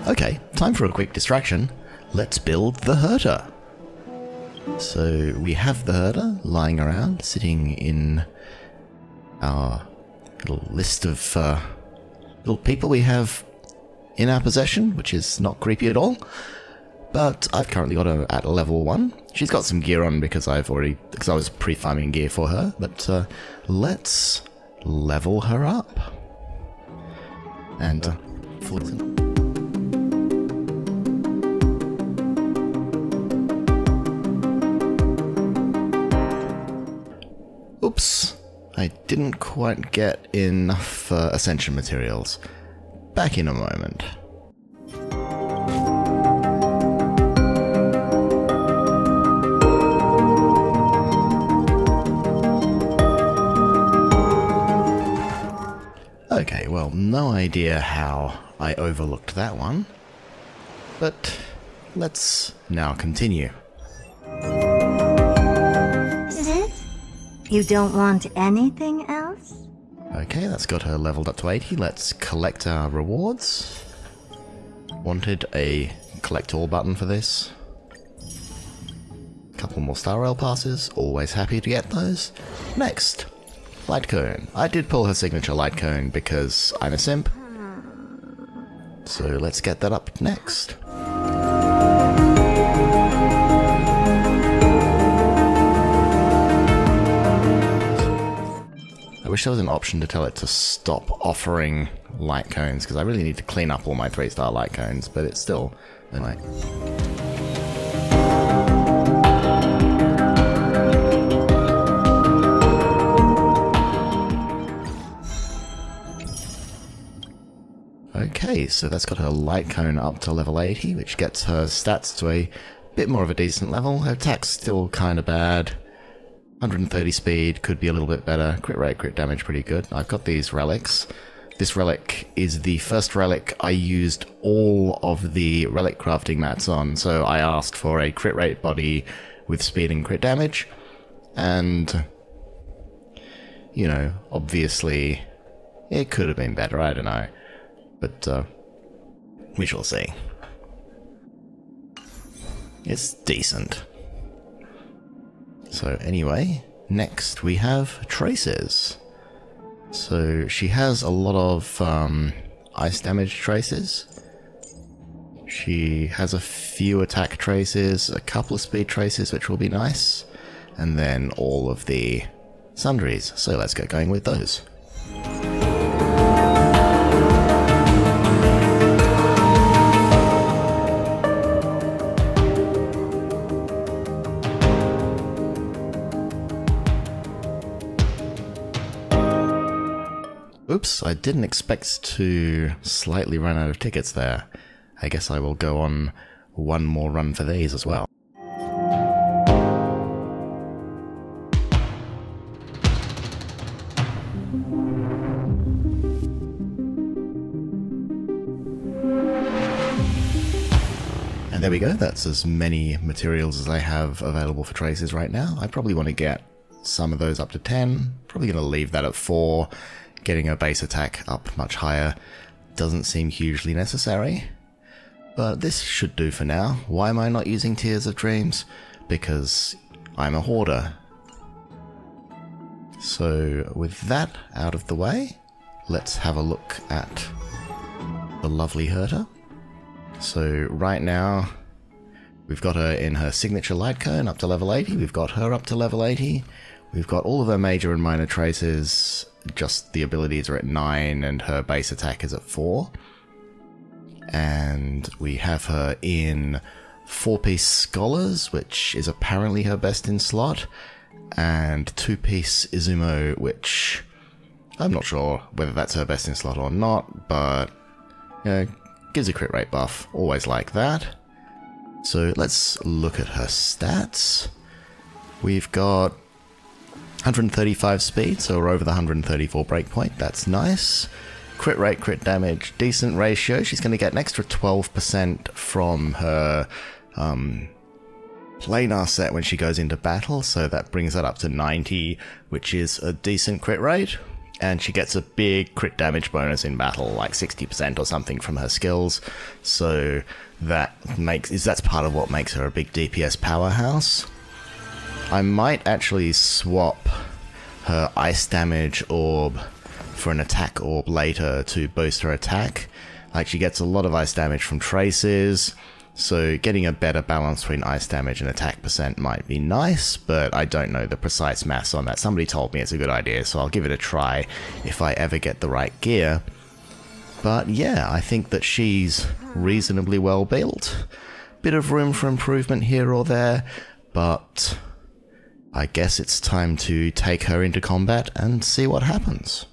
Okay, time for a quick distraction. Let's build the Herta. So we have the Herta lying around, sitting in our little list of little people we have in our possession, which is not creepy at all. But I've currently got her at level 1. She's got some gear on because I was pre-farming gear for her. But let's level her up. And oops, I didn't quite get enough ascension materials. Back in a moment. Okay, well, no idea how I overlooked that one, but let's now continue. You don't want anything else? Okay, that's got her leveled up to 80. Let's collect our rewards. Wanted a collect all button for this. Couple more star rail passes, always happy to get those. Next, light cone. I did pull her signature light cone because I'm a simp. So let's get that up next. I wish there was an option to tell it to stop offering light cones, because I really need to clean up all my 3-star light cones, but it's still annoying. Okay, so that's got her light cone up to level 80, which gets her stats to a bit more of a decent level. Her attack's still kind of bad. 130 speed, could be a little bit better. Crit rate, crit damage, pretty good. I've got these relics. This relic is the first relic I used all of the relic crafting mats on, so I asked for a crit rate body with speed and crit damage. And, you know, obviously, it could have been better, I don't know. But, we shall see. It's decent. So anyway, next we have traces. So she has a lot of ice damage traces. She has a few attack traces, a couple of speed traces, which will be nice, and then all of the sundries. So let's get going with those. Oops, I didn't expect to slightly run out of tickets there. I guess I will go on one more run for these as well. And there we go, that's as many materials as I have available for traces right now. I probably want to get some of those up to 10, probably going to leave that at 4. Getting her base attack up much higher doesn't seem hugely necessary, but this should do for now. Why am I not using Tears of Dreams? Because I'm a hoarder. So with that out of the way, let's have a look at the lovely Herta. So right now, we've got her in her signature light cone up to level 80, we've got her up to level 80, we've got all of her major and minor traces. Just the abilities are at 9 and her base attack is at 4. And we have her in 4-piece Scholars, which is apparently her best in slot, and 2-piece Izumo, which I'm not sure whether that's her best in slot or not, but you know, gives a crit rate buff, always like that. So let's look at her stats. We've got 135 speed, so we're over the 134 breakpoint. That's nice. Crit rate, crit damage, decent ratio. She's going to get an extra 12% from her planar set when she goes into battle, so that brings that up to 90, which is a decent crit rate. and she gets a big crit damage bonus in battle, like 60% or something from her skills. So that's part of what makes her a big DPS powerhouse. I might actually swap her ice damage orb for an attack orb later to boost her attack. Like, she gets a lot of ice damage from traces, so getting a better balance between ice damage and attack percent might be nice, but I don't know the precise maths on that. Somebody told me it's a good idea, so I'll give it a try if I ever get the right gear. But yeah, I think that she's reasonably well built. Bit of room for improvement here or there, but I guess it's time to take her into combat and see what happens.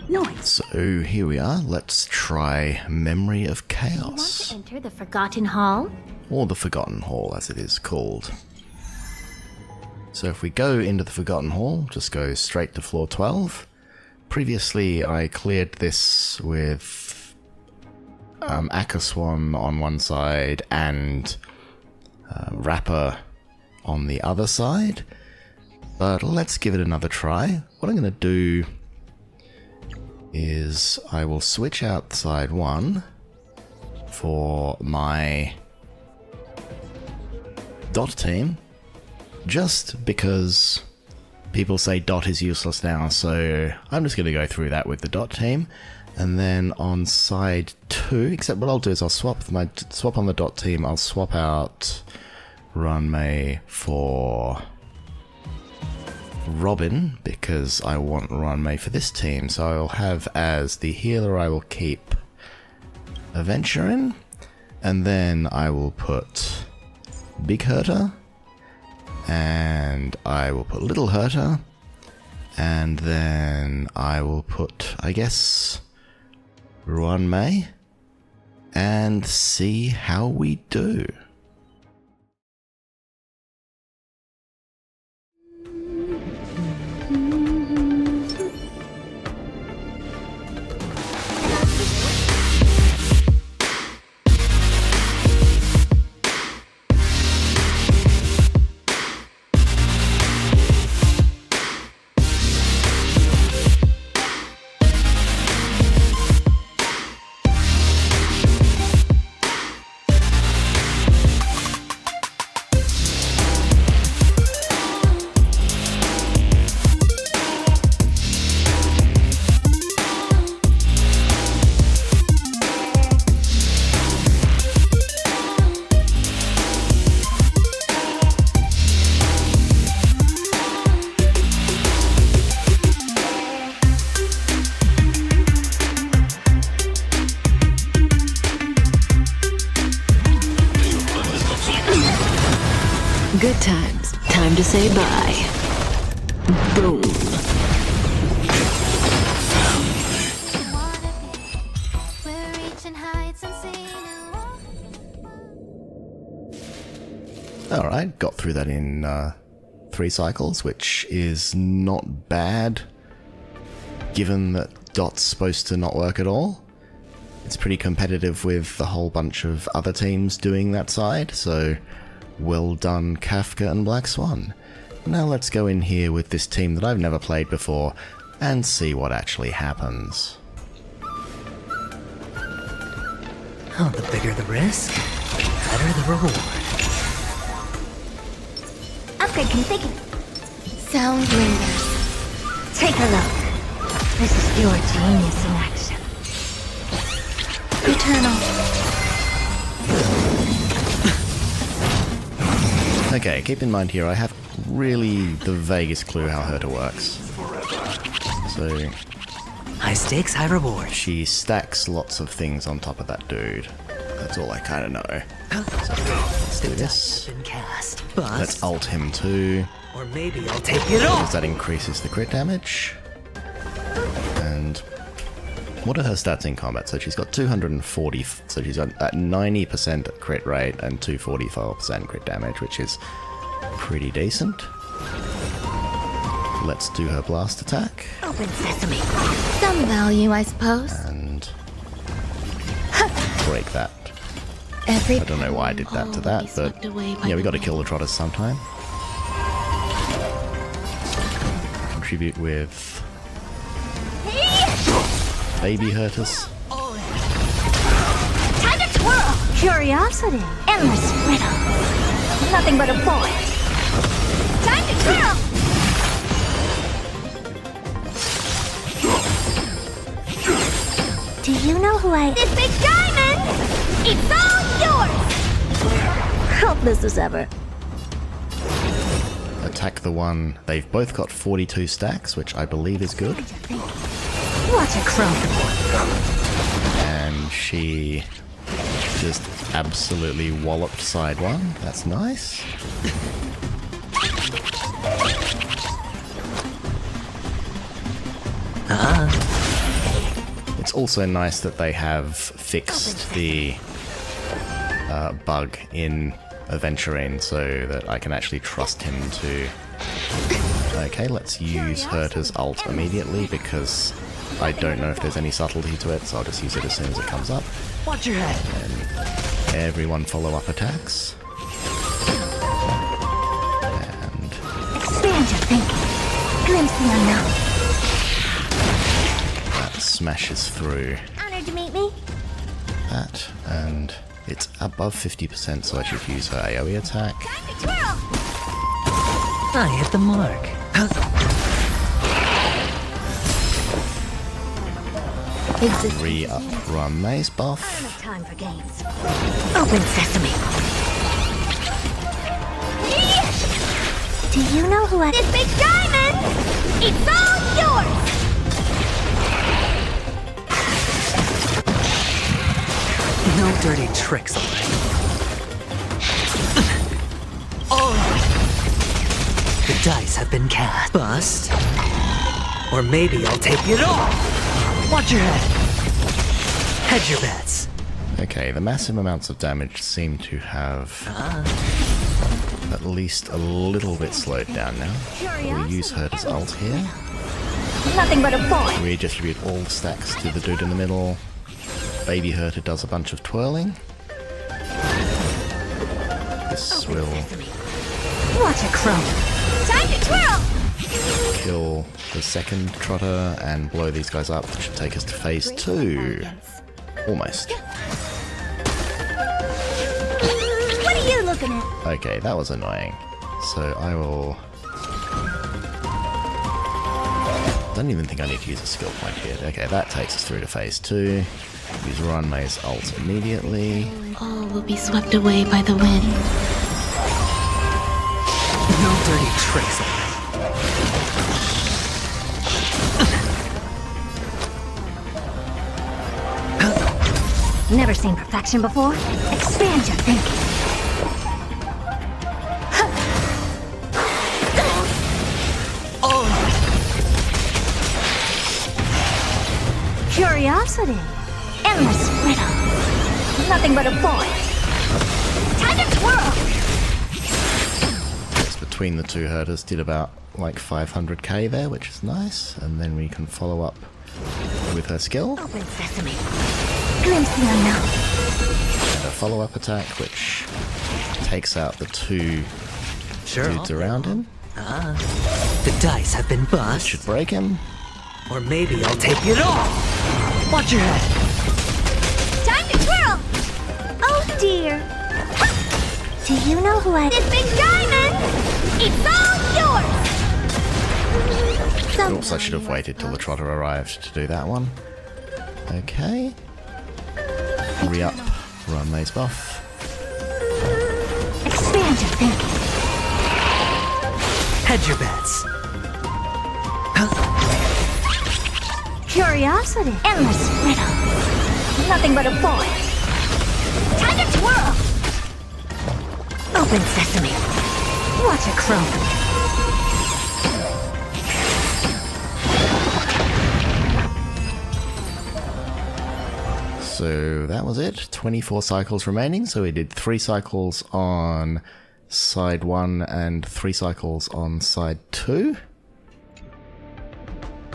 Nice. So here we are, let's try Memory of You Chaos. want to enter the Forgotten Hall? Or the Forgotten Hall, as it is called. So if we go into the Forgotten Hall, just go straight to floor 12. Previously, I cleared this with Akaswan on one side and Rapper on the other side. But let's give it another try. What I'm going to do is I will switch out side 1 for my dot team, just because people say dot is useless now, so I'm just going to go through that with the dot team. And then on side 2, except what I'll do is I'll swap on the dot team, I'll swap out Runmei for Robin, because I want Runmei for this team. So I'll have as the healer, I will keep Aventurin, and then I will put Big Herta, and I will put Little Herta, and then I will put, I guess, Runmei, and see how we do. Good times. Time to say bye. Boom. Alright, got through that in 3 cycles, which is not bad, given that Dot's supposed to not work at all. It's pretty competitive with a whole bunch of other teams doing that side, so well done Kafka and Black Swan. Now let's go in here with this team that I've never played before and see what actually happens. Oh, the bigger the risk, the better the reward. Upgrade configured. Sound lingers. Take a look. This is your genius in action. Eternal. Okay, keep in mind here, I have really the vaguest clue how Herta works. So, High stakes, high reward. she stacks lots of things on top of that dude. That's all I kind of know. So, let's do this. Been cast, but Let's ult him too, or maybe I'll take it because off. that increases the crit damage. And what are her stats in combat? So she's got 240, so she's got at 90% crit rate and 244% crit damage, which is pretty decent. Let's do her blast attack, Open sesame. Some value, I suppose. and break that. Every I don't know why I did that to that, but yeah, we gotta kill the Trotters sometime. redistribute with baby Hertas. Time to twirl! Curiosity. Endless riddle. Nothing but a point. Time to twirl! Do you know who I... This big diamond! It's all yours! Helpless as ever. Attack the one. They've both got 42 stacks, which I believe is good. What a crumb. And she just absolutely walloped side one. That's nice. It's also nice that they have fixed the bug in Aventurine so that I can actually trust him to... Okay, let's use Herta's ult immediately because I don't know if there's any subtlety to it, so I'll just use it as soon as it comes up. Watch your head. And everyone follow up attacks. And Expand your thinking. Glimpse the unknown. that smashes through Honored to meet me. that, and it's above 50%, so I should use her AoE attack. Time to twirl! I hit the mark. Re-up run maze buff. Time for games. Open sesame. Do you know who I... This big diamond! It's all yours! No dirty tricks, alright? Oh! The dice have been cast. Bust. Or maybe I'll take it all! Watch your head! Hedge your bets. Okay, the massive amounts of damage seem to have at least a little bit slowed down now. We'll use Herta's ult here. Nothing but a point. Redistribute all the stacks to the dude in the middle. Baby Herta does a bunch of twirling. This will What a crumb. Time to twirl! kill the second trotter and blow these guys up, which should take us to phase 2. Almost. What are you looking at? Okay, that was annoying. So I will... Don't even think I need to use a skill point here. Okay, that takes us through to phase 2. Use Run Maze ult immediately. All will be swept away by the wind. No dirty tricks, alright? Never seen perfection before? Expand your thinking. Curiosity. Endless riddle. Nothing but a point. Time to twirl! Yes, between the two Hertas did about like 500k there, which is nice. And then we can follow up with her skill. Open sesame. Glimpse the unknown. And a follow-up attack, which takes out the two dudes around him. The dice have been bust. Should break him. Or maybe I'll take it all! Watch your head! Time to twirl! Oh dear. Do you know who I... This big diamond! It's all yours! Oops, I should have waited till the trotter arrived to do that one. Okay. Re-up, run maze buff. Expand your thinking. Hedge your bets. Curiosity. Endless riddle. Nothing but a point. Time to twirl! Open sesame. What a crumb. So that was it. 24 cycles remaining. So we did 3 cycles on side 1 and 3 cycles on side 2.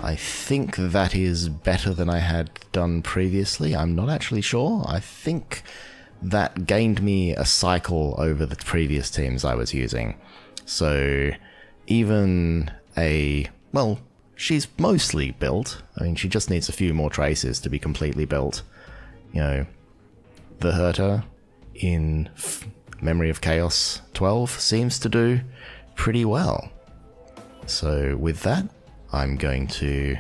I think that is better than I had done previously. I'm not actually sure. I think that gained me a cycle over the previous teams I was using. So even a, well, she's mostly built. I mean, she just needs a few more traces to be completely built. You know, the Herta in Memory of Chaos 12 seems to do pretty well. So with that, I'm going to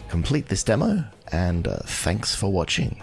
complete this demo, and thanks for watching.